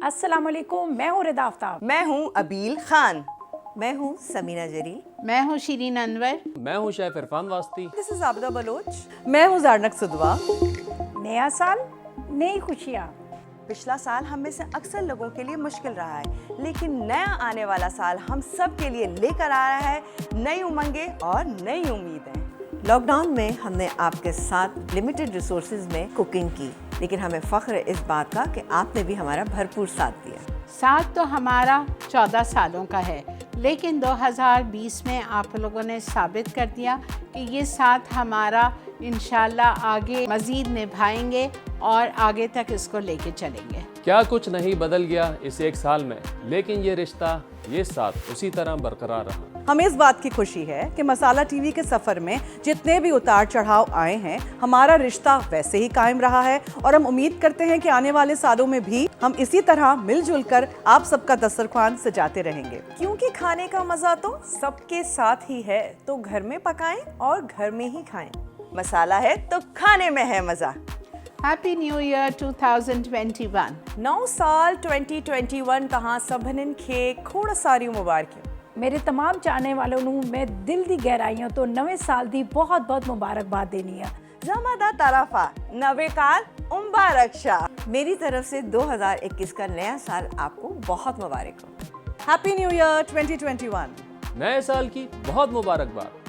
अस्सलाम वालेकुम, मैं हूँ रिदा आफ्ताब। मैं हूँ अबील खान। मैं हूँ समीना जरी। मैं हूँ शिरीन अनवर। मैं हूँ chef Irfan Wasti. This is Abda Baloch. मैं हूँ ज़ारनक सुदवा। नया साल, नई खुशियाँ। पिछला साल हम में से अक्सर लोगों के लिए मुश्किल रहा है, लेकिन नया आने वाला साल हम सब के लिए लेकर आ रहा है नई उमंगें और नई उम्मीदें। लॉकडाउन में हमने आपके साथ लिमिटेड रिसोर्सेज में कुकिंग की, लेकिन हमें फ़ख्र है इस बात का कि आपने भी हमारा भरपूर साथ दिया। साथ तो हमारा 14 सालों का है, लेकिन 2020 में आप लोगों ने साबित कर दिया कि ये साथ हमारा इंशाल्लाह आगे मज़ीद निभाएंगे और आगे तक इसको लेके चलेंगे। क्या कुछ नहीं बदल गया इस एक साल में, लेकिन ये रिश्ता, ये साथ उसी तरह बरकरार रहा। हमें इस बात की खुशी है कि मसाला टीवी के सफ़र में जितने भी उतार चढ़ाव आए हैं, हमारा रिश्ता वैसे ही कायम रहा है और हम उम्मीद करते हैं कि आने वाले सालों में भी हम इसी तरह मिलजुल कर आप सबका दस्तरखान सजाते रहेंगे, क्योंकि खाने का मज़ा तो सबके साथ ही है। तो घर में पकाएं और घर में ही खाएं। मसाला है तो खाने में है मज़ा। Happy new year 2021। नौ साल 2021 तहां सभनन खे खोड़ सारी मुबारक। मेरे तमाम चाहने वालों नू मैं दिल दी गहराइयों तो नवे साल दी बहुत बहुत मुबारकबाद देनी है। जमादा ताराफा नवे काल मुबारक शाह। मेरी तरफ से 2021 का नया साल आपको बहुत मुबारक हो। Happy new year 2021। नए साल की बहुत मुबारकबाद।